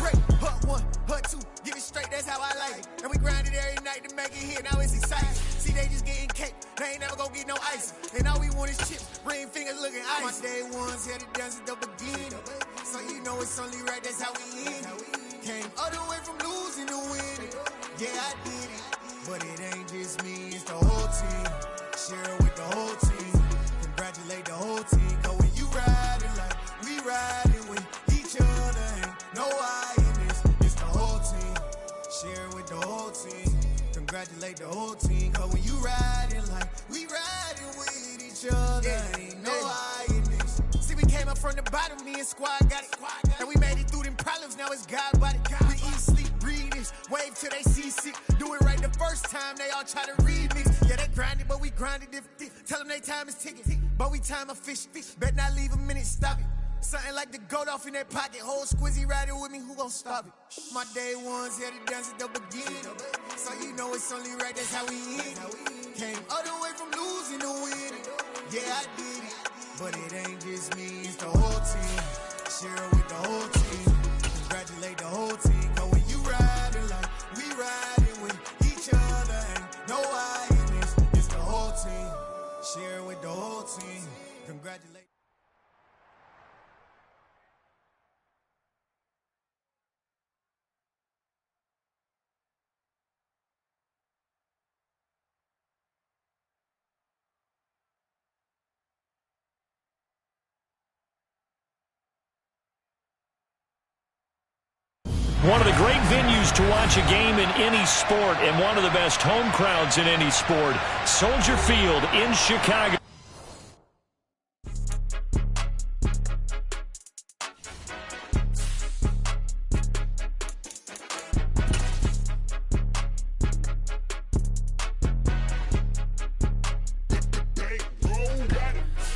straight. Hut one, hut two, give it straight, that's how I like it. And we grind it every night to make it hit, now it's exciting. See, they just getting cake, they ain't never gonna get no ice. And all we want is chips, ring fingers looking ice. My day ones had it done since the beginning. So you know it's only right, that's how we end it. Came all the way from losing to winning. Yeah, I did it. But it ain't just me, it's the whole team. Share it with the whole team. Congratulate the whole team. Cause when you riding like we riding with each other, ain't no I in this. It's the whole team. Share it with the whole team. Congratulate the whole team. Cause when you riding like we riding with each other, ain't no I in this. See, we came up from the bottom, me and squad got it. And we made it through them problems, now it's God body. We eat, sleep, breathe this. Wave till they see sick. Do it right the first time, they all try to remix. Yeah, they grinded, but we grinded different. Tell them they time is ticking, but we time a fish. Bet not leave a minute, stop it. Something like the goat off in their pocket. Whole squizzy riding with me, who gon' stop it? My day ones had it done since the beginning. So you know it's only right, that's how we end it. Came all the way from losing to winning. Yeah, I did it. But it ain't just me, it's the whole team. Share it with the whole team. Congratulate the whole team. Cause when you riding like we riding with each other, ain't no I in this. It's the whole team. Share it with the whole team. Congratulate. One of the great venues to watch a game in any sport and one of the best home crowds in any sport, Soldier Field in Chicago.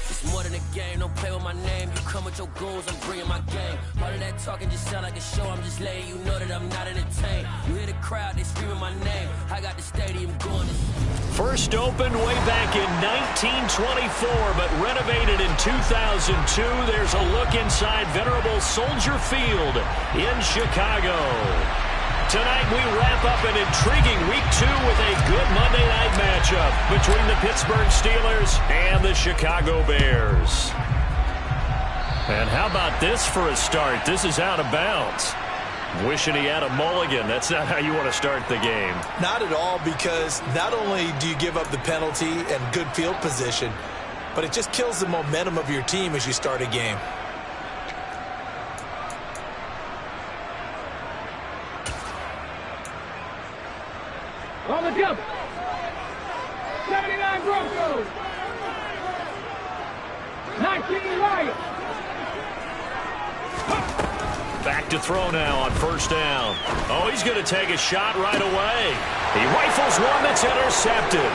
It's more than a game, don't play with my name. You come with your goons, I'm bringing my game. All of that talking just sound like a show, I'm just letting you know that I'm not entertained. You hear the crowd, they screaming my name. I got the stadium going. First opened way back in 1924, but renovated in 2002. There's a look inside venerable Soldier Field in Chicago. Tonight we wrap up an intriguing Week 2 with a good Monday night matchup between the Pittsburgh Steelers and the Chicago Bears. And how about this for a start? This is out of bounds. Wishing he had a mulligan. That's not how you want to start the game. Not at all, because not only do you give up the penalty and good field position, but it just kills the momentum of your team as you start a game. On the jump. 79 Broncos. 19 Lions. Back to throw now on first down. Oh, he's going to take a shot right away. He rifles one that's intercepted.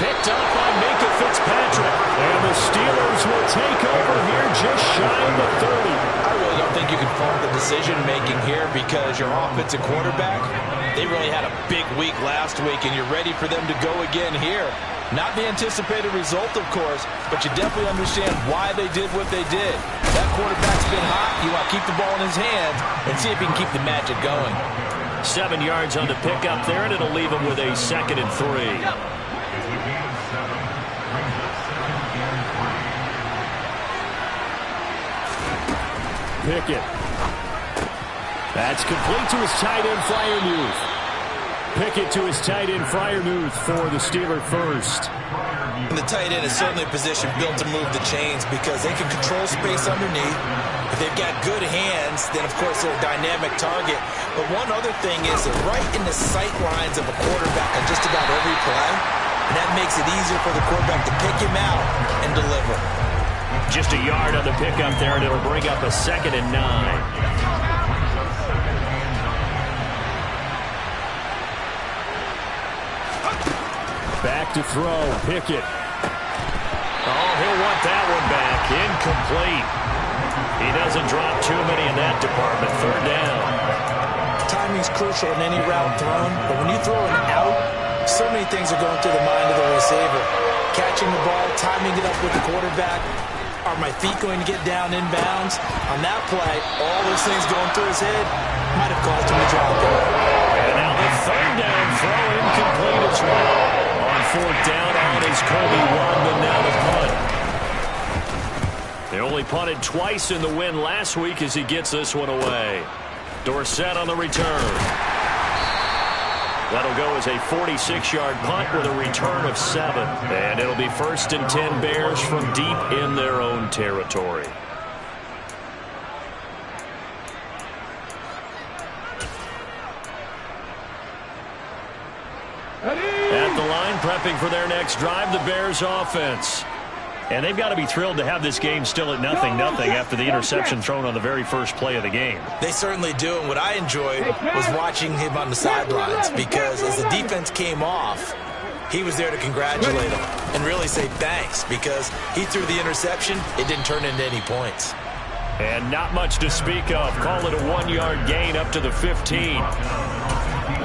Picked up by Minkah Fitzpatrick. And the Steelers will take over here just shy of the 30. I really don't think you can fault the decision-making here, because your offensive quarterback, they really had a big week last week, and you're ready for them to go again here. Not the anticipated result, of course, but you definitely understand why they did what they did. That quarterback's been hot. You want to keep the ball in his hands and see if he can keep the magic going. 7 yards on the pickup there, and it'll leave him with a 2nd and 3. Pickett. That's complete to his tight end, Freiermuth. Pickett to his tight end, Freiermuth, for the Steeler first. And the tight end is certainly a position built to move the chains, because they can control space underneath. If they've got good hands, then, of course, they're a dynamic target. But one other thing is they're right in the sight lines of a quarterback on just about every play. And that makes it easier for the quarterback to pick him out and deliver. Just a yard on the pickup there, and it'll bring up a 2nd and 9. Back to throw, Pickett. Oh, he'll want that one back. Incomplete. He doesn't drop too many in that department. 3rd down. Timing's crucial in any route thrown, but when you throw an out, so many things are going through the mind of the receiver. Catching the ball, timing it up with the quarterback Are my feet going to get down inbounds? On that play, all those things going through his head might have caused him to drop it. And now the third down throw incomplete as well. On fourth down, on is Kobe Rodman now to punt. They only punted twice in the win last week as he gets this one away. Dorsett on the return. That'll go as a 46-yard punt with a return of 7. And it'll be 1st and 10 Bears from deep in their own territory. At the line, prepping for their next drive, the Bears offense. And they've got to be thrilled to have this game still at 0-0 after the interception thrown on the very first play of the game. They certainly do, and what I enjoyed was watching him on the sidelines, because as the defense came off, he was there to congratulate them and really say thanks, because he threw the interception. It didn't turn into any points. And not much to speak of. Call it a 1-yard gain up to the 15.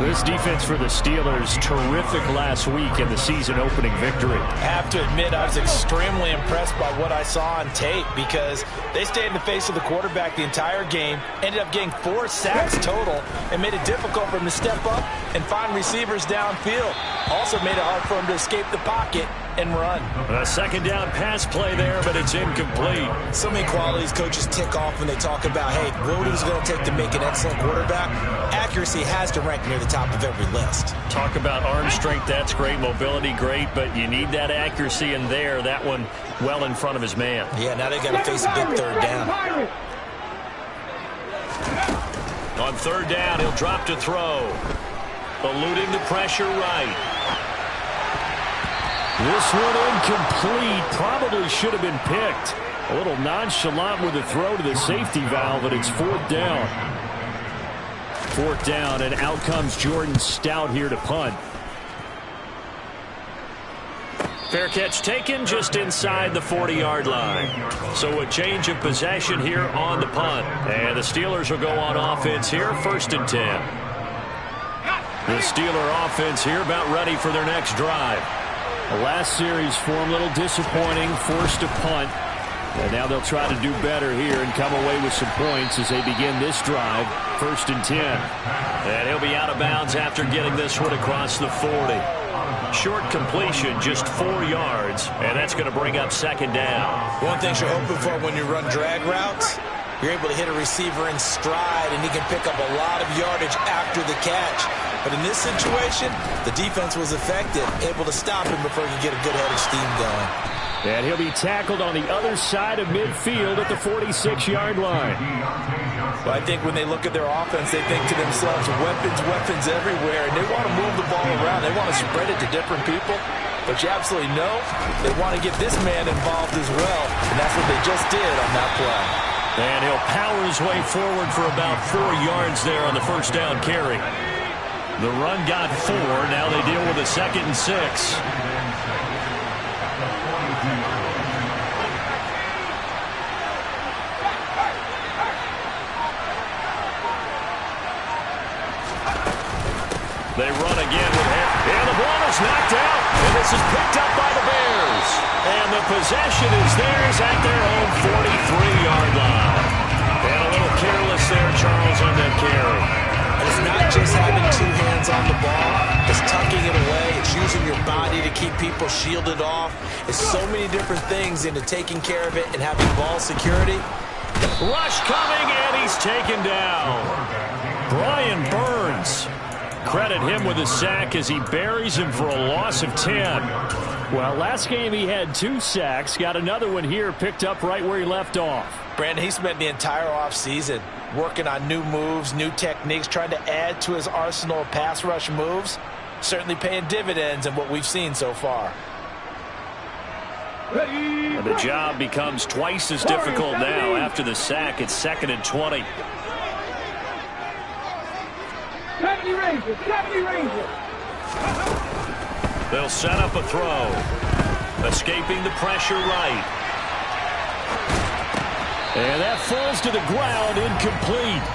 This defense for the Steelers, terrific last week in the season-opening victory. I have to admit, I was extremely impressed by what I saw on tape, because they stayed in the face of the quarterback the entire game, ended up getting 4 sacks total, and made it difficult for him to step up and find receivers downfield. Also made it hard for him to escape the pocket and run. A second down pass play there, but it's incomplete. So many qualities coaches tick off when they talk about, hey, what is it going to take to make an excellent quarterback? Accuracy has to rank near the top of every list. Talk about arm strength, that's great. Mobility, great, but you need that accuracy in there. That one well in front of his man. Yeah, now they got to face a big third down. On third down, he'll drop to throw. Eluding the pressure right. This one incomplete. Probably should have been picked. A little nonchalant with the throw to the safety valve, but it's fourth down. Fourth down, and out comes Jordan Stout here to punt. Fair catch taken just inside the 40-yard line. So a change of possession here on the punt. And the Steelers will go on offense here, 1st and 10. The Steeler offense here about ready for their next drive. The last series for them a little disappointing, forced to punt. And now they'll try to do better here and come away with some points as they begin this drive, 1st and 10. And he'll be out of bounds after getting this one across the 40. Short completion, just 4 yards, and that's going to bring up second down. One thing you're hoping for when you run drag routes, you're able to hit a receiver in stride, and he can pick up a lot of yardage after the catch. But in this situation, the defense was effective, able to stop him before he could get a good head of steam going. And he'll be tackled on the other side of midfield at the 46-yard line. Well, I think when they look at their offense, they think to themselves, weapons everywhere, and they want to move the ball around. They want to spread it to different people. But you absolutely know they want to get this man involved as well, and that's what they just did on that play. And he'll power his way forward for about 4 yards there on the first down carry. The run got 4. Now they deal with a 2nd and 6. They run again with him. And the ball is knocked out. And this is picked up by the Bears. And the possession is theirs at their own 43-yard line. And a little careless there, Charles, on that carry. And it's not just having 2 hands on the ball. It's tucking it away. It's using your body to keep people shielded off. It's so many different things into taking care of it and having ball security. Rush coming, and he's taken down. Brian Burns. Credit him with a sack as he buries him for a loss of 10. Well, last game he had 2 sacks. Got another one here, picked up right where he left off. Brandon, he spent the entire offseason working on new moves, new techniques, trying to add to his arsenal of pass rush moves. Certainly paying dividends in what we've seen so far. And the job becomes twice as difficult now after the sack. It's 2nd and 20. 70 Rangers, 70 Rangers. They'll set up a throw. Escaping the pressure right. And that falls to the ground, incomplete.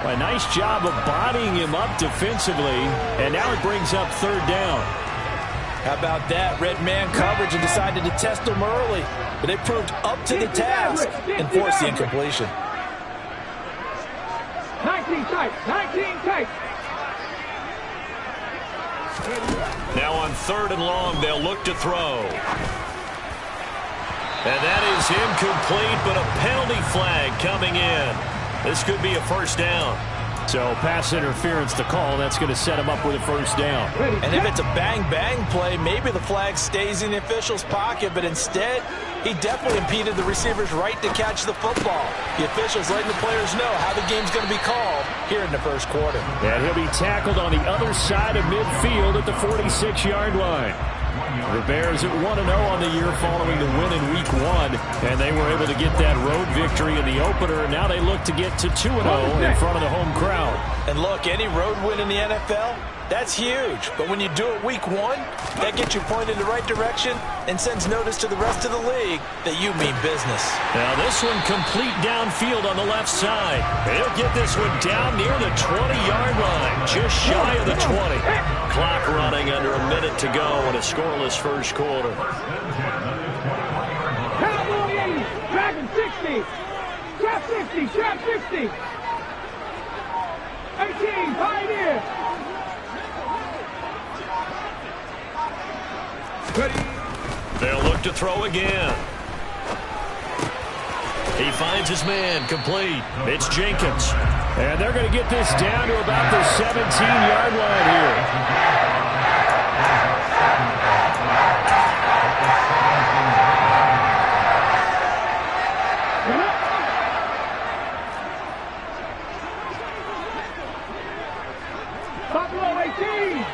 A nice job of bodying him up defensively. And now it brings up 3rd down. How about that? Red man coverage and decided to test him early. But they proved up to the task and forced the incompletion. 19 tight. 19 tight. Now on 3rd and long, they'll look to throw. And that is incomplete, but a penalty flag coming in. This could be a first down. So pass interference to call. That's going to set him up with a first down. And if it's a bang-bang play, maybe the flag stays in the official's pocket, but instead, he definitely impeded the receiver's right to catch the football. The officials letting the players know how the game's going to be called here in the first quarter. And he'll be tackled on the other side of midfield at the 46-yard line. The Bears at 1-0 on the year following the win in Week 1, and they were able to get that road victory in the opener, and now they look to get to 2-0 in front of the home crowd. And look, any road win in the NFL, that's huge. But when you do it Week 1, that gets you pointed in the right direction and sends notice to the rest of the league that you mean business. Now this one complete downfield on the left side. He'll get this one down near the 20-yard line, just shy of the 20. Clock running under a minute to go in a scoreless first quarter. Cowboy 80. Dragon 60. Trap 60. Trap 60. 18. Pioneer. They'll look to throw again. He finds his man, complete. It's Jenkins. And they're going to get this down to about the 17-yard line here. Buffalo 18.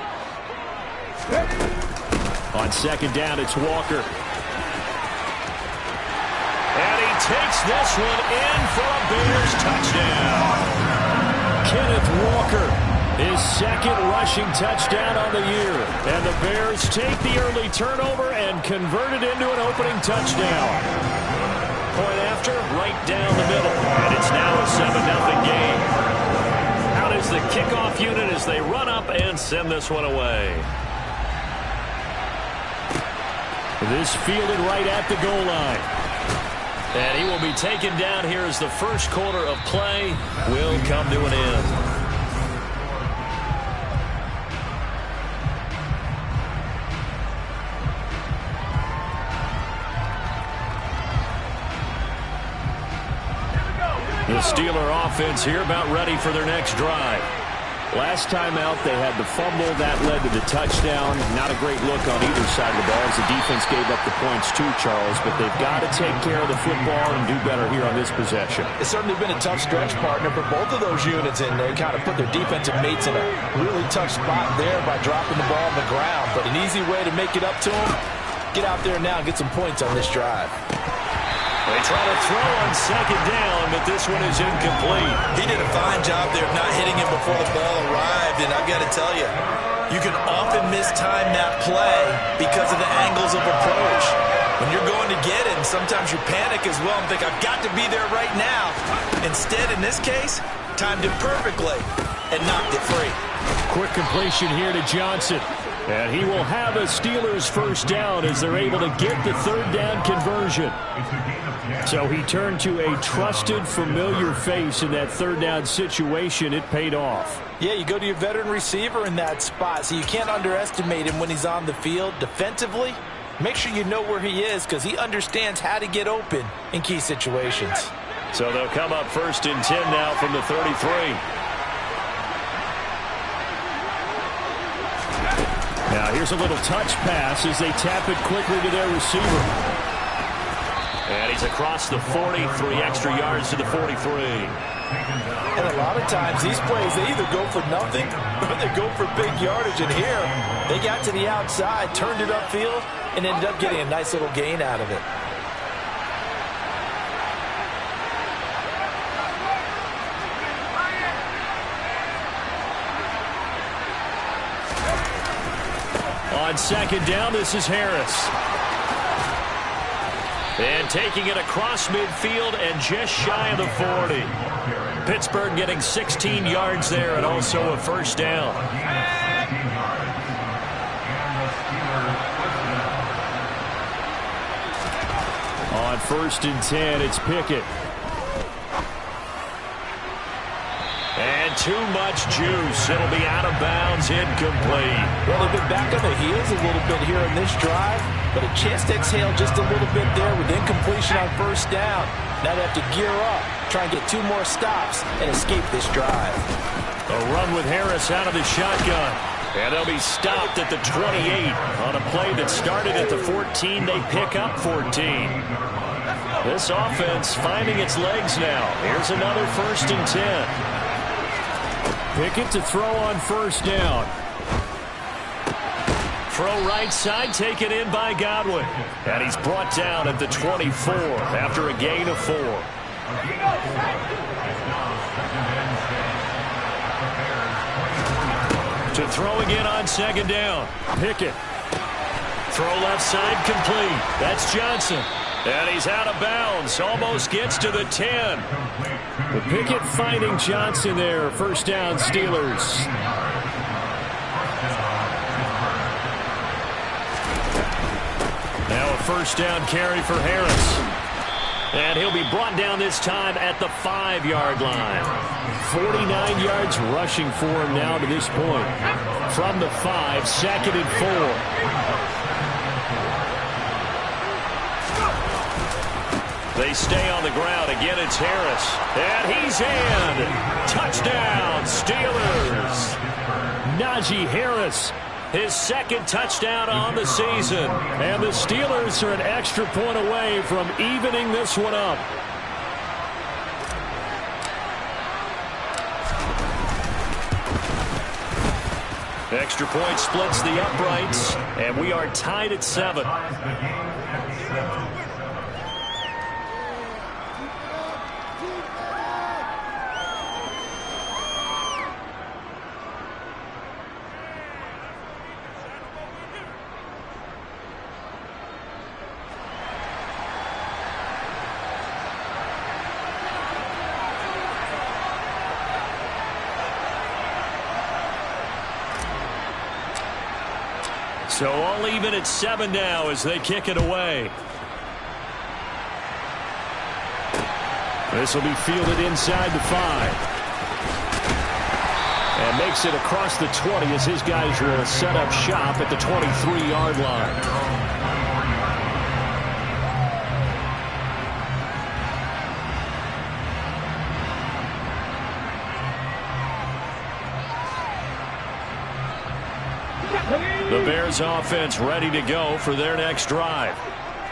On 2nd down, it's Walker. And he takes this one in for a Bears touchdown. Kenneth Walker, his 2nd rushing touchdown on the year. And the Bears take the early turnover and convert it into an opening touchdown. Point after, right down the middle. And it's now a 7-0 game. Out is the kickoff unit as they run up and send this one away. This fielded right at the goal line. And he will be taken down here as the first quarter of play will come to an end. The Steeler offense here about ready for their next drive. Last time out, they had the fumble. That led to the touchdown. Not a great look on either side of the ball as the defense gave up the points too, Charles. But they've got to take care of the football and do better here on this possession. It's certainly been a tough stretch, partner, for both of those units, and they kind of put their defensive mates in a really tough spot there by dropping the ball on the ground. But an easy way to make it up to them, get out there now and get some points on this drive. They try to throw on 2nd down, but this one is incomplete. He did a fine job there of not hitting him before the ball arrived, and I've got to tell you, you can often mistime that play because of the angles of approach. When you're going to get it, and sometimes you panic as well and think, I've got to be there right now. Instead, in this case, timed it perfectly and knocked it free. Quick completion here to Johnson. And he will have a Steelers first down as they're able to get the 3rd down conversion. So he turned to a trusted, familiar face in that 3rd down situation. It paid off. Yeah, you go to your veteran receiver in that spot, so you can't underestimate him when he's on the field. Defensively, make sure you know where he is because he understands how to get open in key situations. So they'll come up 1st and 10 now from the 33. Now here's a little touch pass as they tap it quickly to their receiver. And he's across the 40, 3 extra yards to the 43. And a lot of times these plays, they either go for nothing or they go for big yardage. And here, they got to the outside, turned it upfield, and ended up getting a nice little gain out of it. On 2nd down, this is Harris. And taking it across midfield and just shy of the 40. Pittsburgh getting 16 yards there and also a first down. On 1st and 10, it's Pickett. And too much juice. It'll be out of bounds, incomplete. Well, they've been back on their heels a little bit here in this drive, but a chance to exhale just a little bit there with incompletion on 1st down. Now they have to gear up, try and get 2 more stops, and escape this drive. A run with Harris out of the shotgun. And they'll be stopped at the 28 on a play that started at the 14. They pick up 14. This offense finding its legs now. Here's another 1st and 10. Pickett to throw on 1st down. Throw right side, taken in by Godwin. And he's brought down at the 24 after a gain of 4. To throw again on 2nd down. Pickett. Throw left side, complete. That's Johnson. And he's out of bounds. Almost gets to the 10. But Pickett finding Johnson there. 1st down, Steelers. Now a 1st down carry for Harris. And he'll be brought down this time at the 5-yard line. 49 yards rushing for him now to this point. From the 5, 2nd and 4. They stay on the ground. Again, it's Harris. And he's in. Touchdown, Steelers. Najee Harris, his 2nd touchdown on the season. And the Steelers are an extra point away from evening this one up. Extra point splits the uprights, and we are tied at 7. So all even at 7 now as they kick it away. This will be fielded inside the 5. And makes it across the 20 as his guys will set up shop at the 23-yard line. The Bears offense ready to go for their next drive.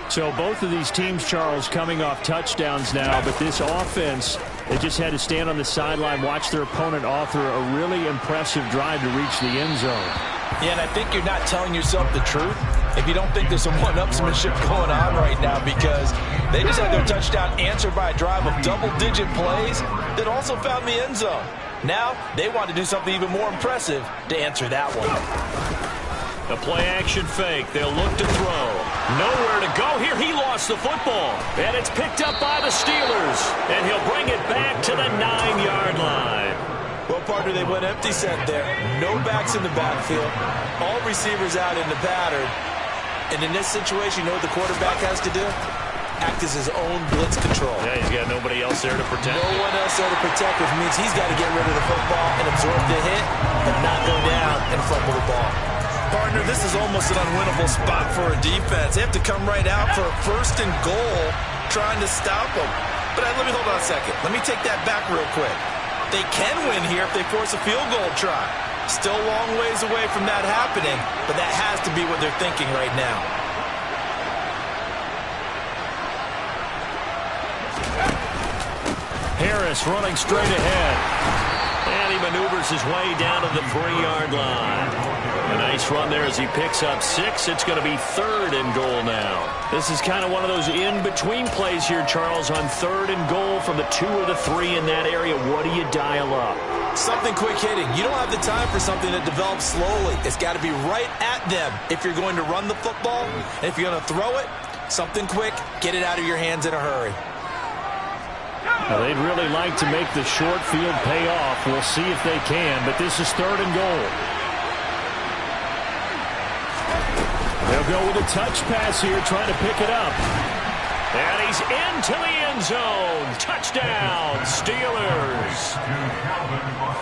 So both of these teams, Charles, coming off touchdowns now, but this offense, they just had to stand on the sideline, watch their opponent author a really impressive drive to reach the end zone. Yeah, and I think you're not telling yourself the truth if you don't think there's some one-upsmanship going on right now, because they just had their touchdown answered by a drive of double-digit plays that also found the end zone. Now they want to do something even more impressive to answer that one. A play-action fake. They'll look to throw. Nowhere to go here. He lost the football. And it's picked up by the Steelers. And he'll bring it back to the 9-yard line. Well, partner, they went empty set there. No backs in the backfield. All receivers out in the pattern. And in this situation, you know what the quarterback has to do? Act as his own blitz control. Yeah, he's got nobody else there to protect. No one else there to protect, which means he's got to get rid of the football and absorb the hit, but not go down and fumble the ball. Partner, this is almost an unwinnable spot for a defense. They have to come right out for a 1st and goal, trying to stop them. But let me hold on a second. Let me take that back real quick. They can win here if they force a field goal try. Still a long ways away from that happening, but that has to be what they're thinking right now. Harris running straight ahead. And he maneuvers his way down to the 3-yard line. A nice run there as he picks up 6. It's going to be 3rd and goal now. This is kind of one of those in-between plays here, Charles, on 3rd and goal from the 2 or the 3 in that area. What do you dial up? Something quick hitting. You don't have the time for something that develops slowly. It's got to be right at them if you're going to run the football. And if you're going to throw it, something quick, get it out of your hands in a hurry. Well, they'd really like to make the short field pay off. We'll see if they can, but this is 3rd and goal. They'll go with a touch pass here, trying to pick it up. And he's into the end zone. Touchdown, Steelers.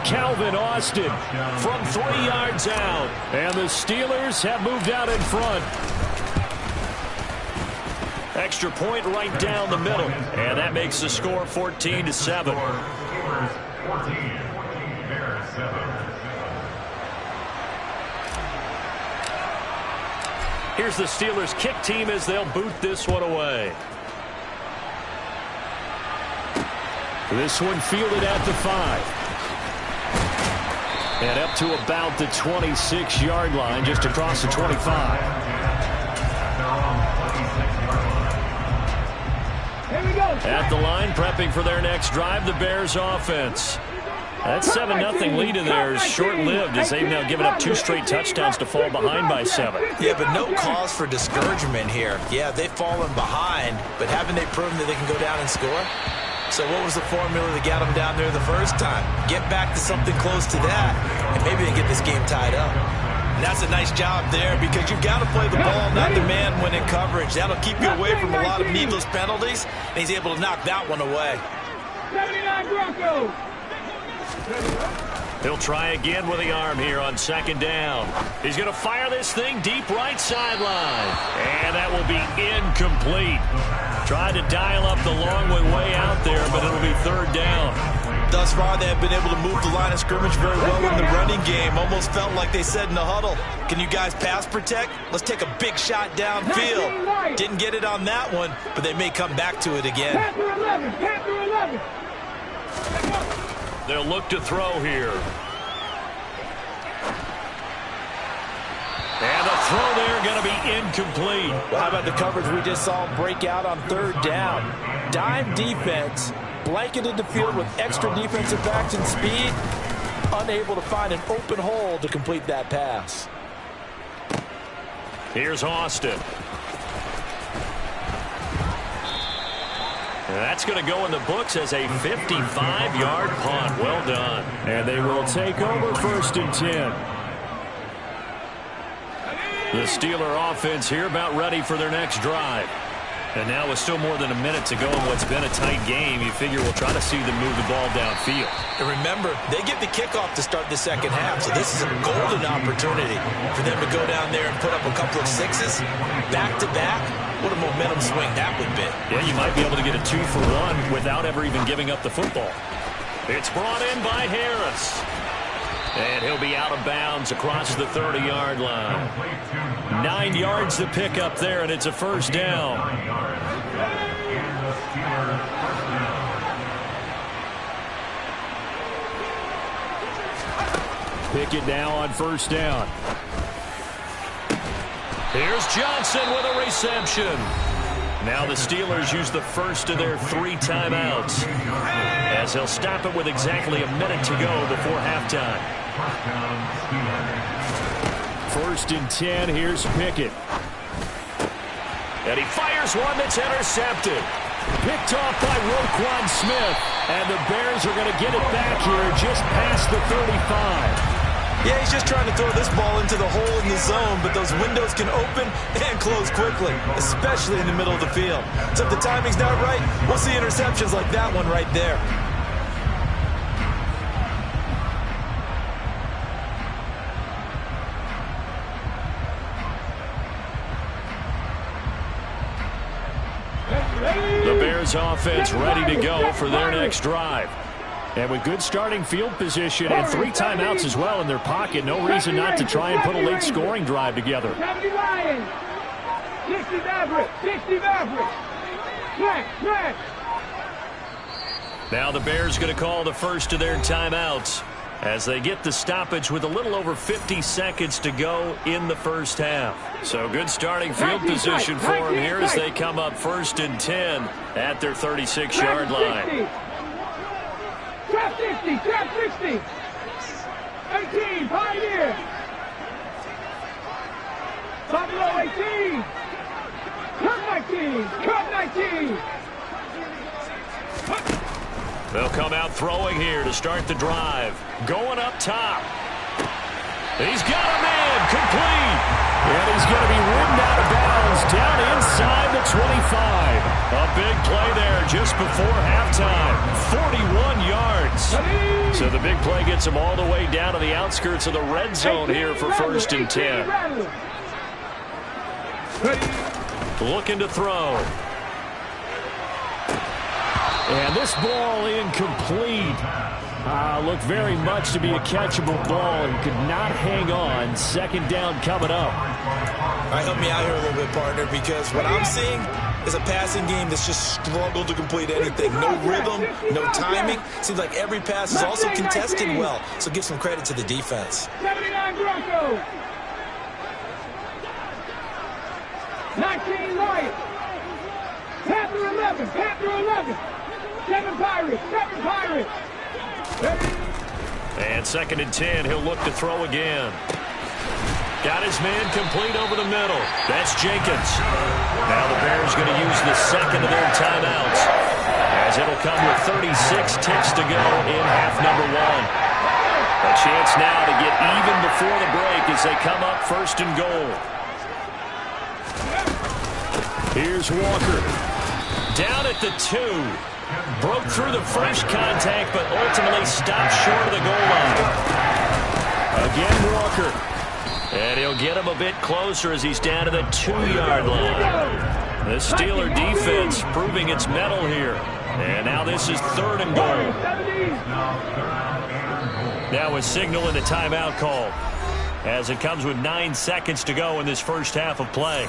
Calvin Austin from 3 yards out. And the Steelers have moved out in front. Extra point right down the middle. And that makes the score 14-7. Here's the Steelers kick team as they'll boot this one away. This one fielded at the 5. And up to about the 26-yard line, just across the 25. Here we go. At the line, prepping for their next drive, the Bears offense. That 7-0 lead of theirs short-lived as they've now given up 2 straight touchdowns to fall behind by 7. Yeah, but no cause for discouragement here. Yeah, they've fallen behind, but haven't they proven that they can go down and score? So what was the formula that got them down there the first time? Get back to something close to that, and maybe they get this game tied up. And that's a nice job there because you've got to play the ball, not the man when in coverage. That'll keep you away from a lot of needless penalties, and he's able to knock that one away. 79 Broncos. He'll try again with the arm here on 2nd down. He's going to fire this thing deep right sideline. And that will be incomplete. Tried to dial up the long way out there, but it'll be 3rd down. Thus far, they have been able to move the line of scrimmage very well in the running game. Almost felt like they said in the huddle, can you guys pass protect? Let's take a big shot downfield. Didn't get it on that one, but they may come back to it again. Panther 11. Panther 11. They'll look to throw here. And the throw there going to be incomplete. Well, how about the coverage we just saw him break out on 3rd down? Dime defense, blanketed the field with extra defensive backs and speed, unable to find an open hole to complete that pass. Here's Austin. That's going to go in the books as a 55-yard punt. Well done. And they will take over 1st and 10. The Steeler offense here about ready for their next drive. And now with still more than a minute to go in what's been a tight game, you figure we'll try to see them move the ball downfield. And remember, they get the kickoff to start the 2nd half, so this is a golden opportunity for them to go down there and put up a couple of 6s back-to-back. What a momentum swing that would be. Yeah, you might be able to get a 2-for-1 without ever even giving up the football. It's brought in by Harris. And he'll be out of bounds across the 30-yard line. 9 yards to pick up there, and it's a 1st down. Pickett now on 1st down. Here's Johnson with a reception. Now the Steelers use the first of their 3 timeouts, as they'll stop it with exactly a minute to go before halftime. 1st and 10, here's Pickett. And he fires one that's intercepted. Picked off by Roquan Smith. And the Bears are going to get it back here just past the 35. Yeah, he's just trying to throw this ball into the hole in the zone, but those windows can open and close quickly, especially in the middle of the field. So if the timing's not right, we'll see interceptions like that one right there. The Bears offense ready to go for their next drive. And with good starting field position and 3 timeouts as well in their pocket, no reason not to try and put a late scoring drive together. 70 Lions. 60 Mavericks. 60 Mavericks. Flex. Now the Bears going to call the first of their timeouts as they get the stoppage with a little over 50 seconds to go in the first half. So good starting field position for them here as they come up 1st and 10 at their 36-yard line. Trap 60, trap 60. 18, Pioneer. Top below 18. Cut 19. They'll come out throwing here to start the drive. Going up top. He's got a man complete. And he's going to be ridden out of bounds down inside the 25. A big play there just before halftime. 41 yards. So the big play gets him all the way down to the outskirts of the red zone here for 1st and 10. Looking to throw. And this ball incomplete. Looked very much to be a catchable ball and could not hang on. 2nd down coming up. All right, help me out here a little bit, partner, because what I'm seeing is a passing game that's just struggled to complete anything. No rhythm, no timing. Seems like every pass is also contested well. So give some credit to the defense. 79 Broncos. 19 Lions. Panther 11. Panther 11. 7 Pirates. 7 Pirates. And 2nd and 10. He'll look to throw again. Got his man complete over the middle. That's Jenkins. Now the Bears going to use the 2nd of their timeouts, as it'll come with 36 ticks to go in half number 1. A chance now to get even before the break as they come up 1st and goal. Here's Walker. Down at the 2. Broke through the first contact, but ultimately stopped short of the goal line. Again, Walker. And he'll get him a bit closer as he's down to the 2-yard line. The Steeler defense proving its mettle here. And now this is 3rd and goal. Now a signal and a timeout call, as it comes with 9 seconds to go in this first half of play.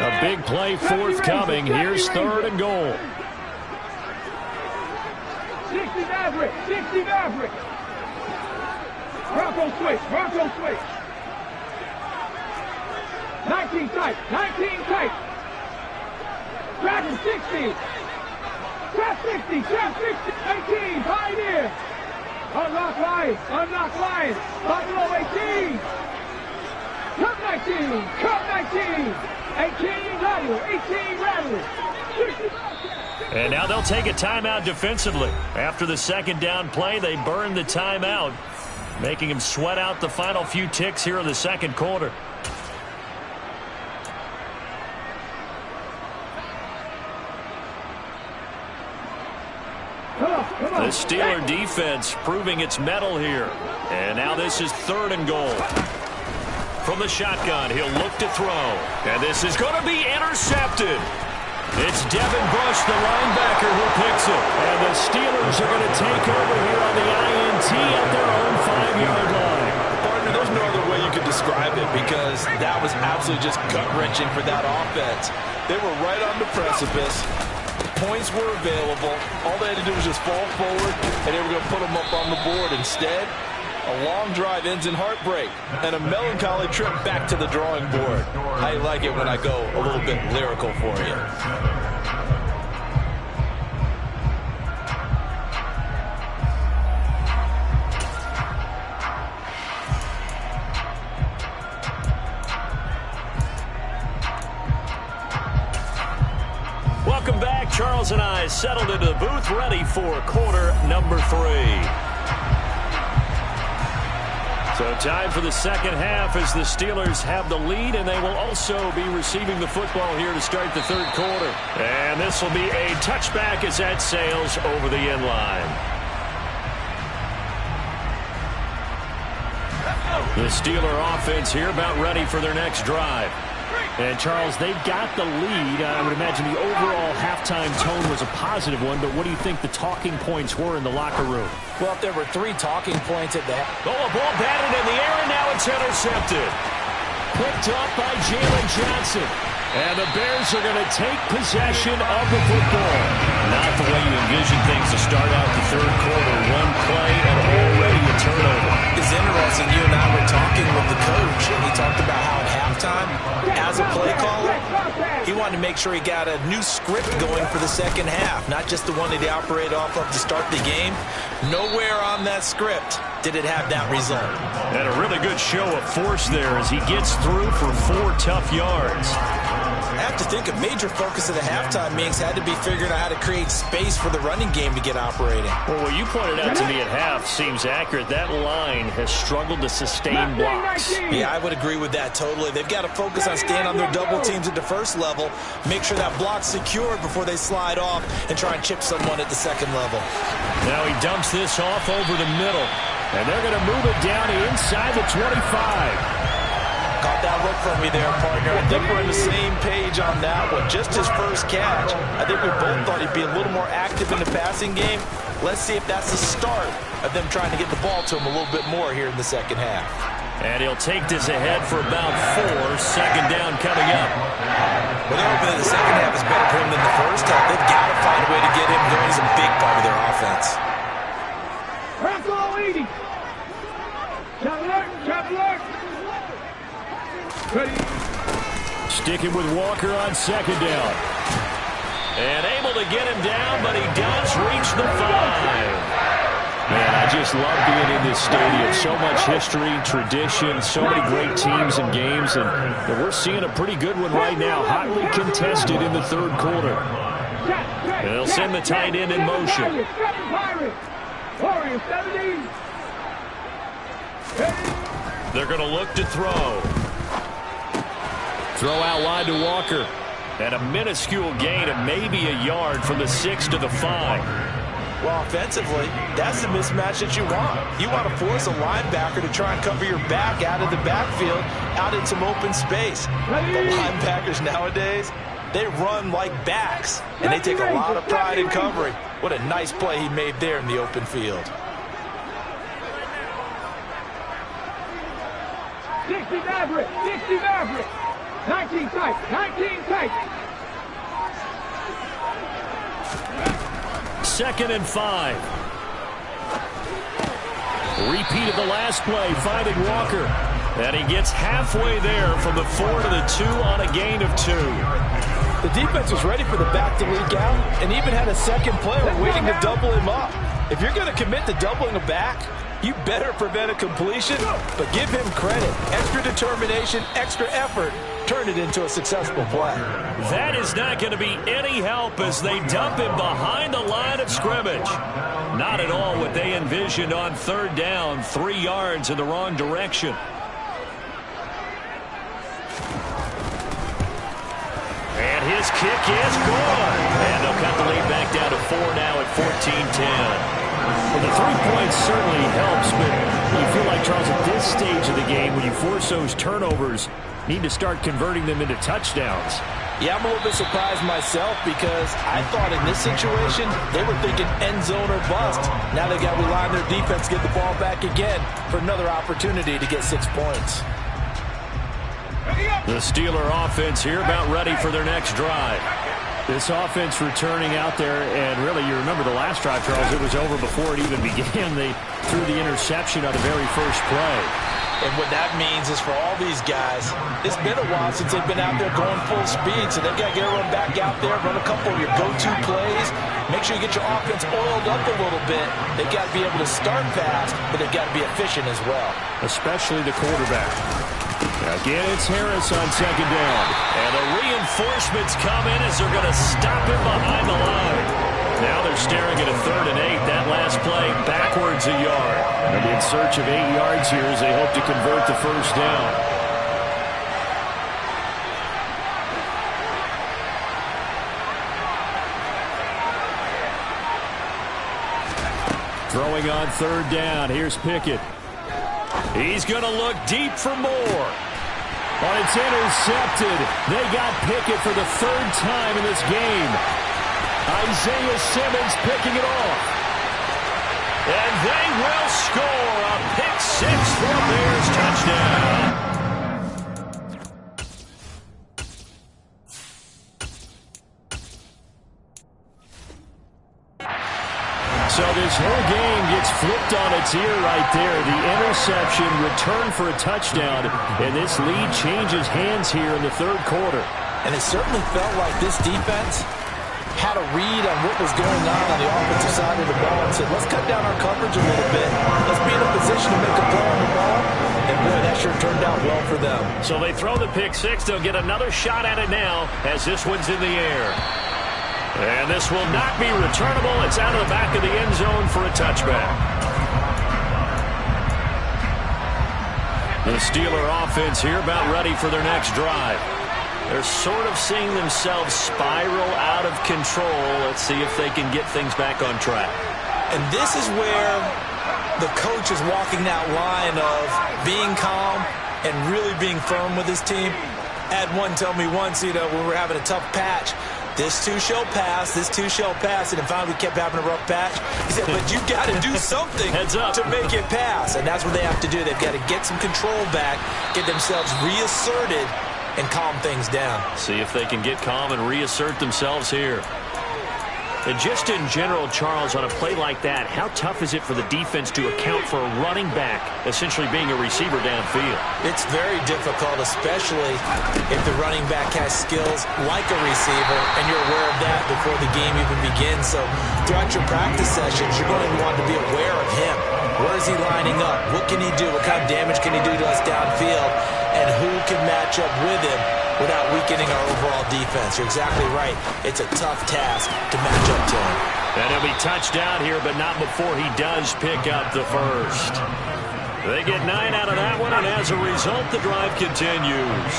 A big play forthcoming. Here's 3rd and goal. 60 Maverick. 60 Maverick. Bronco switch. Bronco switch. 19 tight. 19 tight. Dragon 60. Trap 60. Trap 60. 18. Pioneer. Unlock Lions. Unlock Lions. Buffalo 18. Cup 19. Cup 19. 18 Rattler. 18 Rattler. 60. And now they'll take a timeout defensively. After the 2nd down play, they burn the timeout, making him sweat out the final few ticks here in the 2nd quarter. The Steeler defense proving its mettle here. And now this is 3rd and goal. From the shotgun, he'll look to throw. And this is going to be intercepted. It's Devin Bush, the linebacker, who picks it. And the Steelers are going to take over here on the INT at their own 5-yard line. Partner, there's no other way you could describe it, because that was absolutely just gut-wrenching for that offense. They were right on the precipice. Points were available. All they had to do was just fall forward, and they were going to put them up on the board. Instead, a long drive ends in heartbreak and a melancholy trip back to the drawing board. I like it when I go a little bit lyrical for you. Welcome back. Charles and I settled into the booth, ready for quarter number 3. So time for the 2nd half as the Steelers have the lead, and they will also be receiving the football here to start the 3rd quarter. And this will be a touchback as that sails over the end line. The Steeler offense here about ready for their next drive. And, Charles, they've got the lead. I would imagine the overall halftime tone was a positive one, but what do you think the talking points were in the locker room? Well, if there were 3 talking points at that. Oh, a ball batted in the air, and now it's intercepted. Picked up by Jalen Johnson. And the Bears are going to take possession of the football. Not the way you envision things to start out the 3rd quarter. One play and already a turnover. It's interesting. You and I were talking with the coach, and he talked about how at halftime, as a play caller, he wanted to make sure he got a new script going for the 2nd half, not just the one that he operated off of to start the game. Nowhere on that script did it have that result. And a really good show of force there as he gets through for 4 tough yards. I have to think a major focus of the halftime meetings had to be figuring out how to create space for the running game to get operating. Well, what you pointed out to me at half seems accurate. That line has struggled to sustain blocks. Yeah, I would agree with that totally. They've got to focus on staying on their double teams at the first level, make sure that block's secured before they slide off and try and chip someone at the second level. Now he dumps this off over the middle, and they're going to move it down inside the 25. Caught that look from me there, partner. I think we're on the same page on that one. Just his first catch. I think we both thought he'd be a little more active in the passing game. Let's see if that's the start of them trying to get the ball to him a little bit more here in the second half. And he'll take this ahead for about 4. Second down coming up. Well, they're hoping that the second half is better for him than the first half. They've got to find a way to get him going. He's a big part of their offense. Rocco Eady. Trap alert. Ready. Sticking with Walker on second down. And able to get him down, but he does reach the 5. Man, I just love being in this stadium. So much history, tradition, so many great teams and games, and we're seeing a pretty good one right now. Hotly contested in the third quarter. And they'll send the tight end in motion. They're going to look to throw. Throw out wide to Walker. And a minuscule gain of maybe a yard from the 6 to the 5. Well, offensively, that's the mismatch that you want. You want to force a linebacker to try and cover your back out of the backfield, out in some open space. The linebackers nowadays, they run like backs, and they take a lot of pride in covering. What a nice play he made there in the open field. 60 Maverick. 19 tight. Second and 5. Repeat of the last play, finding Walker. And he gets halfway there from the 4 to the 2 on a gain of 2. The defense was ready for the back to leak out and even had a second player waiting to double him up. If you're going to commit to doubling a back, you better prevent a completion, but give him credit. Extra determination, extra effort, turn it into a successful play. That is not going to be any help as they dump him behind the line of scrimmage. Not at all what they envisioned on third down, 3 yards in the wrong direction. And his kick is good. And they'll cut the lead back down to 4 now at 14-10. Well, the 3 points certainly helps, but you feel like, Charles, at this stage of the game, when you force those turnovers, need to start converting them into touchdowns. Yeah, I'm a little bit surprised myself because I thought in this situation, they were thinking end zone or bust. Now they got to rely on their defense to get the ball back again for another opportunity to get 6 points. The Steeler offense here about ready for their next drive. This offense returning out there, and really, you remember the last drive, Charles, it was over before it even began. They threw the interception on the very first play. And what that means is for all these guys, it's been a while since they've been out there going full speed, so they've got to get everyone back out there, run a couple of your go-to plays, make sure you get your offense oiled up a little bit. They've got to be able to start fast, but they've got to be efficient as well. Especially the quarterback. Again, it's Harris on second down. And the reinforcements come in as they're going to stop him behind the line. Now they're staring at a 3rd and 8. That last play backwards a yard. They'll be in search of 8 yards here as they hope to convert the first down. Throwing on 3rd down. Here's Pickett. He's going to look deep for more. But it's intercepted. They got Pickett for the 3rd time in this game. Isaiah Simmons picking it off. And they will score a pick 6 for a Bears touchdown. So this whole game gets flipped on its ear right there. The interception, return for a touchdown, and this lead changes hands here in the 3rd quarter. And it certainly felt like this defense had a read on what was going on the offensive side of the ball and said, let's cut down our coverage a little bit. Let's be in a position to make a play on the ball. And, boy, that sure turned out well for them. So they throw the pick six. They'll get another shot at it now as this one's in the air. And this will not be returnable. It's out of the back of the end zone for a touchback. The Steeler offense here about ready for their next drive. They're sort of seeing themselves spiral out of control. Let's see if they can get things back on track. And this is where the coach is walking that line of being calm and really being firm with his team. I had one tell me once, when we were having a tough patch, this too shall pass, this too shall pass, and finally we kept having a rough patch. He said, but you've got to do something to make it pass, and that's what they have to do. They've got to get some control back, get themselves reasserted, and calm things down. See if they can get calm and reassert themselves here. And just in general, Charles, on a play like that, how tough is it for the defense to account for a running back essentially being a receiver downfield? It's very difficult, especially if the running back has skills like a receiver, and you're aware of that before the game even begins. So throughout your practice sessions, you're going to want to be aware of him. Where is he lining up? What can he do? What kind of damage can he do to us downfield? And who can match up with him without weakening our overall defense? You're exactly right. It's a tough task to match up to him. And he'll be touchdown here, but not before he does pick up the first. They get 9 out of that one, and as a result, the drive continues.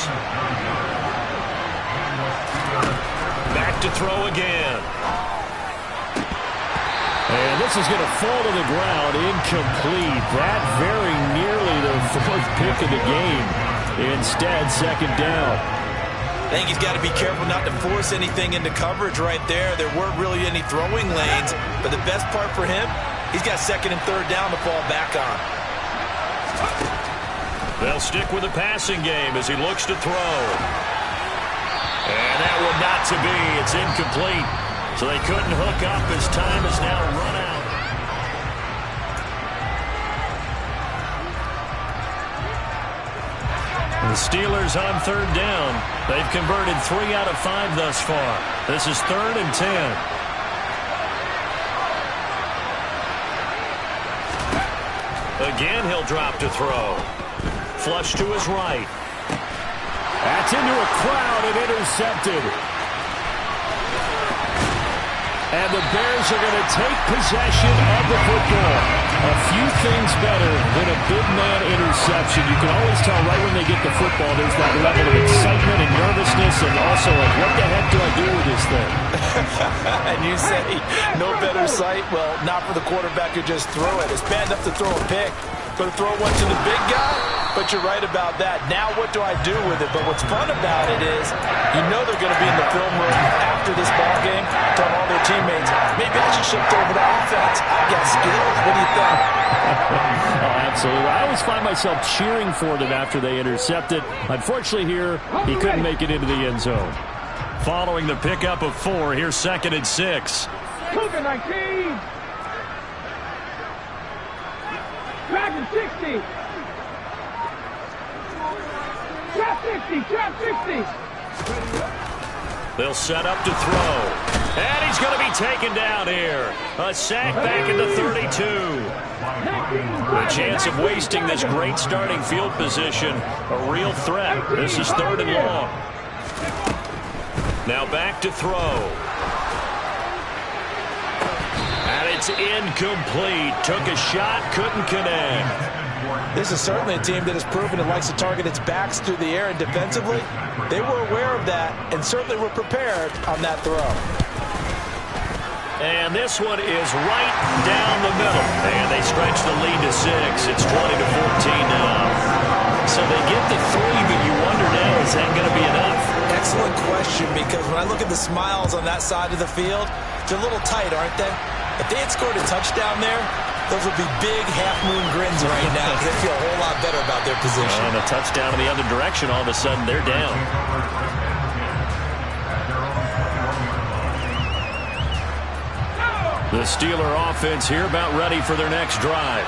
Back to throw again. And this is going to fall to the ground, incomplete. That very nearly the fourth pick of the game. Instead, second down. I think he's got to be careful not to force anything into coverage right there. There weren't really any throwing lanes, but the best part for him, he's got second and third down to fall back on. They'll stick with the passing game as he looks to throw. And that will not to be. It's incomplete. So they couldn't hook up as time has now run out. The Steelers on third down. They've converted 3 out of 5 thus far. This is 3rd and 10. Again, he'll drop to throw. Flush to his right. That's into a crowd and intercepted. And the Bears are going to take possession of the football. A few things better than a big man interception. You can always tell right when they get the football, there's that level of excitement and nervousness, and also like, what the heck do I do with this thing? And you say, no better sight? Well, not for the quarterback who just threw it. It's bad enough to throw a pick, but to throw one to the big guy? But you're right about that. Now what do I do with it? But what's fun about it is you know they're going to be in the film room after this ball game, telling all their teammates, maybe I should shift over to offense. I've got skills. What do you think? Oh, absolutely. I always find myself cheering for them after they intercept it. Unfortunately here, he couldn't make it into the end zone. Following the pickup of 4, here's 2nd and 6. Cougar 19. Dragon 60. Trap 60, trap 60. They'll set up to throw. And he's going to be taken down here. A sack back into 32. The chance of wasting this great starting field position, a real threat. This is 3rd and long. Now back to throw. And it's incomplete. Took a shot, couldn't connect. This is certainly a team that has proven it likes to target its backs through the air, and defensively, they were aware of that and certainly were prepared on that throw. And this one is right down the middle. And they stretch the lead to 6. It's 20-14 now. So they get the 3, but you wonder now, is that going to be enough? Excellent question, because when I look at the smiles on that side of the field, they're a little tight, aren't they? If they had scored a touchdown there, those would be big half-moon grins right now because they feel a whole lot better about their position. And a touchdown in the other direction, all of a sudden they're down. The Steeler offense here about ready for their next drive.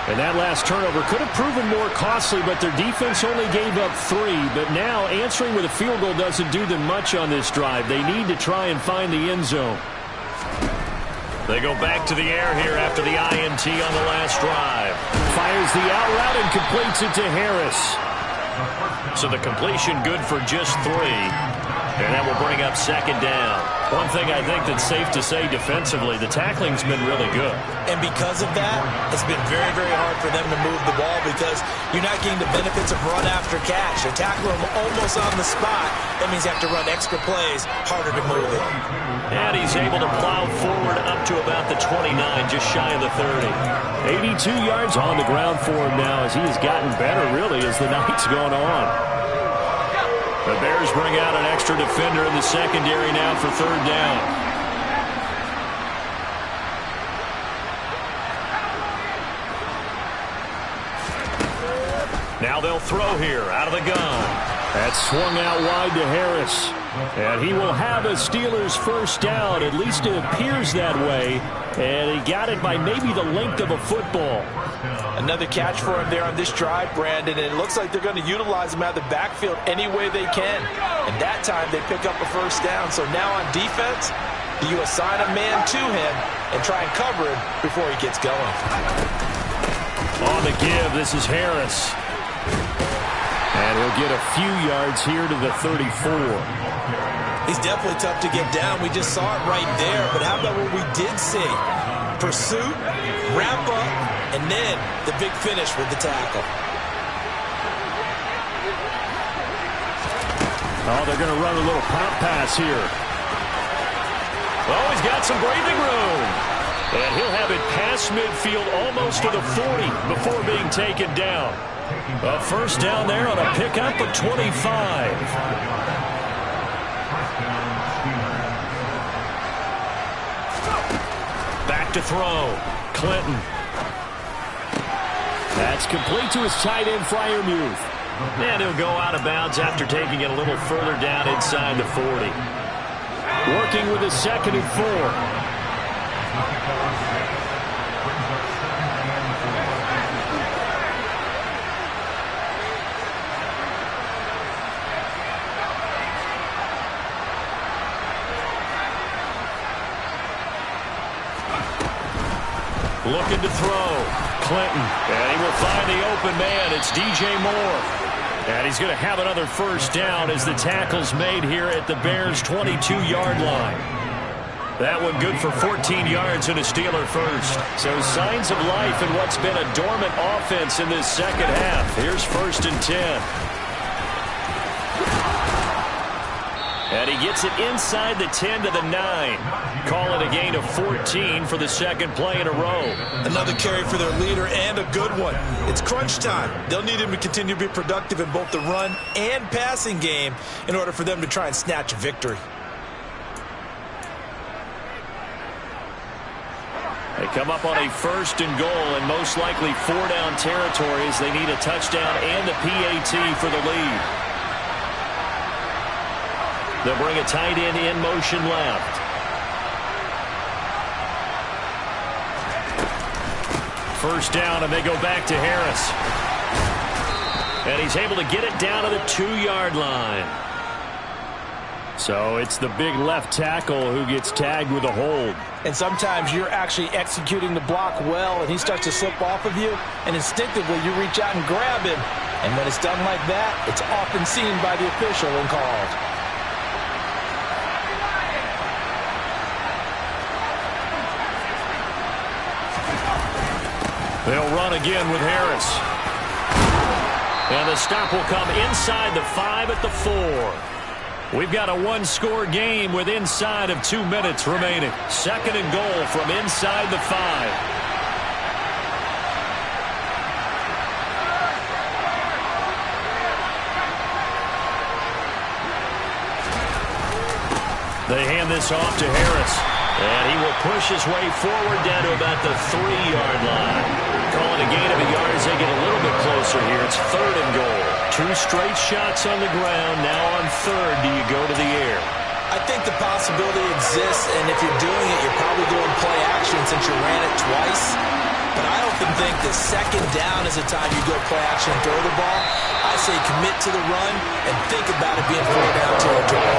And that last turnover could have proven more costly, but their defense only gave up 3. But now answering with a field goal doesn't do them much on this drive. They need to try and find the end zone. They go back to the air here after the INT on the last drive. Fires the out route and completes it to Harris. So the completion good for just 3. And that will bring up second down. One thing I think that's safe to say defensively, the tackling's been really good. And because of that, it's been very, very hard for them to move the ball because you're not getting the benefits of run after catch. You're tackling them almost on the spot. That means you have to run extra plays, harder to move it. And he's able to plow forward up to about the 29, just shy of the 30. 82 yards on the ground for him now as he has gotten better, really, as the night's gone on. The Bears bring out an extra defender in the secondary now for third down. Now they'll throw here out of the gun. That's swung out wide to Harris. And he will have a Steelers first down. At least it appears that way. And he got it by maybe the length of a football. Another catch for him there on this drive, Brandon, and it looks like they're going to utilize him out of the backfield any way they can. And that time they pick up a first down. So now on defense, you assign a man to him and try and cover him before he gets going. On the give, this is Harris. And he'll get a few yards here to the 34. He's definitely tough to get down. We just saw it right there. But how about what we did see? Pursuit, wrap up, and then the big finish with the tackle. Oh, they're going to run a little pop pass here. Oh, he's got some breathing room. And he'll have it past midfield almost to the 40 before being taken down. A first down there on a pickup of 25. Back to throw. Clinton. That's complete to his tight end, Freiermuth. And he'll go out of bounds after taking it a little further down inside the 40. Working with his 2nd and 4. Looking to throw. Clinton. And he will find the open man. It's DJ Moore. And he's going to have another first down as the tackle's made here at the Bears' 22-yard line. That one good for 14 yards and a Steeler first. So signs of life in what's been a dormant offense in this second half. Here's 1st and 10. And he gets it inside the 10 to the 9. Call it a gain of 14 for the second play in a row. Another carry for their leader and a good one. It's crunch time. They'll need him to continue to be productive in both the run and passing game in order for them to try and snatch a victory. They come up on a 1st and goal and most likely 4-down territory as they need a touchdown and a PAT for the lead. They'll bring a tight end in motion left. First down, and they go back to Harris. And he's able to get it down to the 2-yard line. So it's the big left tackle who gets tagged with a hold. And sometimes you're actually executing the block well, and he starts to slip off of you, and instinctively you reach out and grab him. And when it's done like that, it's often seen by the official and called. They'll run again with Harris. And the stop will come inside the 5 at the 4. We've got a one-score game with inside of 2 minutes remaining. 2nd and goal from inside the 5. They hand this off to Harris. And he will push his way forward down to about the 3-yard line. Call it a gain of a yard as they get a little bit closer here. It's 3rd and goal. 2 straight shots on the ground. Now on 3rd, do you go to the air? I think the possibility exists, and if you're doing it, you're probably doing play action since you ran it twice. but I often think that second down is the time you go play action and throw the ball. I say commit to the run and think about it being 4-down territory.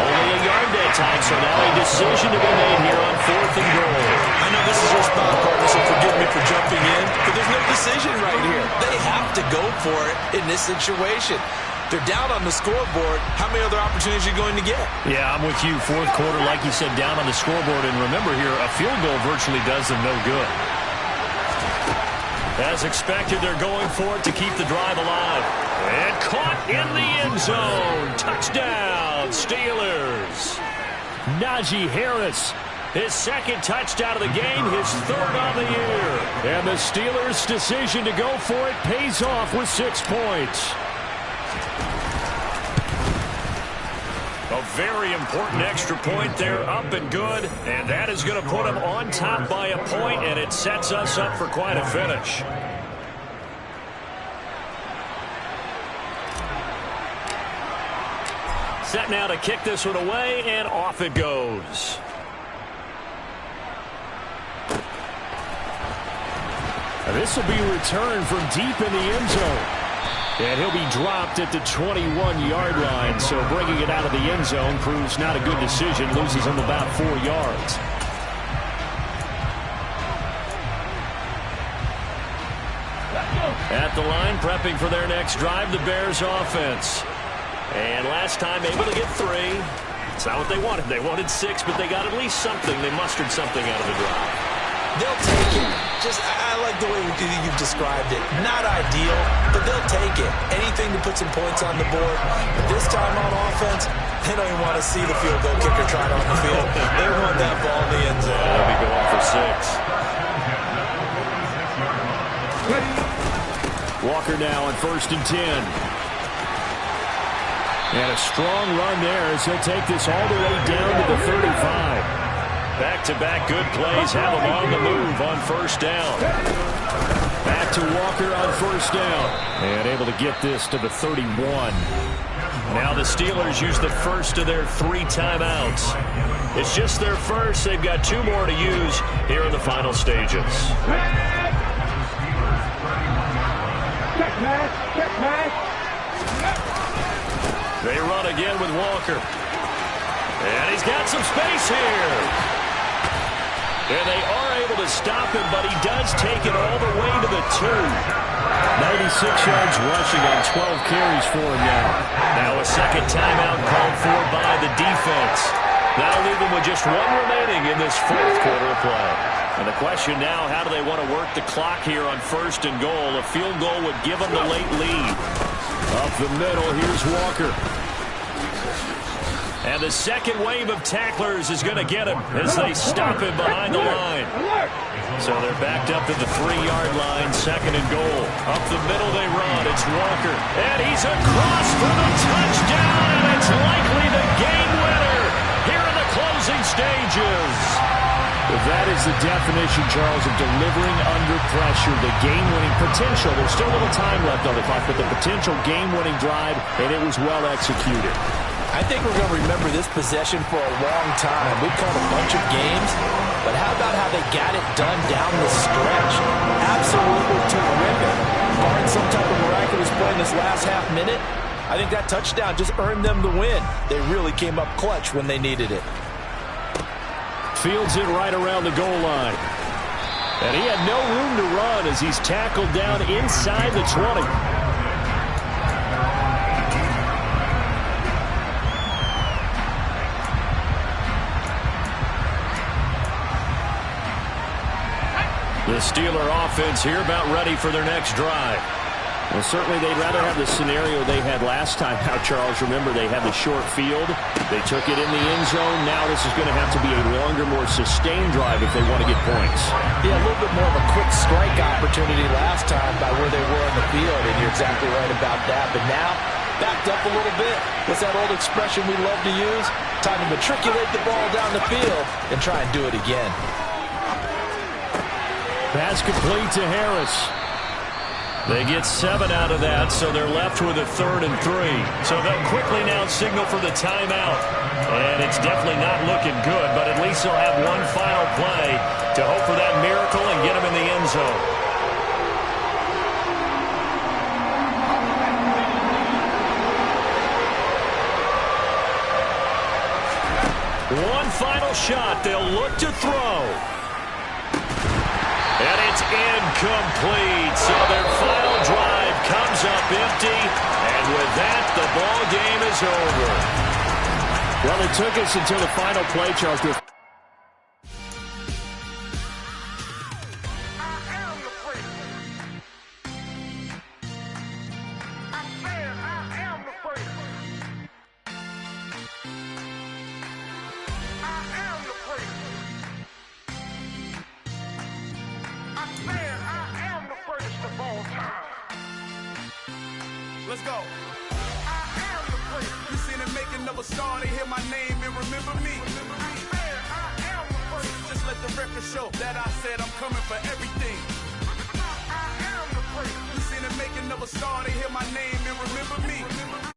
Only a yard that time, so now a decision to be made here on 4th and goal. I know this is your spot, partner, so forgive me for jumping in, but there's no decision right here. They have to go for it in this situation. They're down on the scoreboard. How many other opportunities are you going to get? Yeah, I'm with you. 4th quarter, like you said, down on the scoreboard. And remember here, a field goal virtually does them no good. As expected, they're going for it to keep the drive alive. And caught in the end zone. Touchdown, Steelers. Najee Harris, his second touchdown of the game, his 3rd on the year. And the Steelers' decision to go for it pays off with 6 points. A very important extra point there, up and good. And that is going to put them on top by a point, and it sets us up for quite a finish. Set now to kick this one away, and off it goes. This will be returned from deep in the end zone. And he'll be dropped at the 21-yard line. So bringing it out of the end zone proves not a good decision. Loses him about 4 yards. At the line, prepping for their next drive, the Bears offense. And last time able to get 3. It's not what they wanted. They wanted 6, but they got at least something. They mustered something out of the drive. They'll take it. I like the way you've described it. Not ideal, but they'll take it. Anything to put some points on the board. But this time on offense, they don't even want to see the field goal kicker trying on the field. They want that ball in the end zone. They'll be going for 6. Walker now on 1st and 10. And a strong run there as he'll take this all the way down to the 35. Back-to-back good plays have him on the move on 1st down. Back to Walker on 1st down. And able to get this to the 31. Now the Steelers use the first of their 3 timeouts. It's just their first. They've got 2 more to use here in the final stages. They run again with Walker. And he's got some space here. And they are able to stop him, but he does take it all the way to the 2. 96 yards rushing on 12 carries for him now. Now a second timeout called for by the defense. That'll leave them with just 1 remaining in this 4th quarter of play. And the question now, how do they want to work the clock here on 1st and goal? A field goal would give them the late lead. Up the middle, here's Walker. And the second wave of tacklers is going to get him as they stop him behind the line. So they're backed up to the 3-yard line, 2nd and goal. Up the middle they run. It's Walker. And he's across for the touchdown, and it's likely the game winner here in the closing stages. That is the definition, Charles, of delivering under pressure. The game-winning potential. There's still a little time left on the clock, but the potential game-winning drive, and it was well executed. I think we're going to remember this possession for a long time. We've caught a bunch of games, but how about how they got it done down the stretch? Absolutely terrific. Barring some type of miraculous play in this last half minute, I think that touchdown just earned them the win. They really came up clutch when they needed it. Fields it right around the goal line. And he had no room to run as he's tackled down inside the 20. The Steeler offense here about ready for their next drive. Well, certainly they'd rather have the scenario they had last time out, Charles. Remember, they had the short field. They took it in the end zone. Now this is going to have to be a longer, more sustained drive if they want to get points. Yeah, a little bit more of a quick strike opportunity last time by where they were on the field, and you're exactly right about that. But now, backed up a little bit. What's that old expression we love to use? Time to matriculate the ball down the field and try and do it again. Pass complete to Harris. They get 7 out of that, so they're left with a 3rd and 3. So they'll quickly now signal for the timeout. And it's definitely not looking good, but at least they'll have one final play to hope for that miracle and get them in the end zone. One final shot. They'll look to throw. And it's incomplete. So their final drive comes up empty. And with that, the ball game is over. Well, it took us until the final play, Charles. Let's go. I am the prince. You seen it making of a star. They hear my name and remember me. I am the prince. Just let the record show that I said I'm coming for everything. I am the prince. You seen it making of a star. They hear my name and remember me.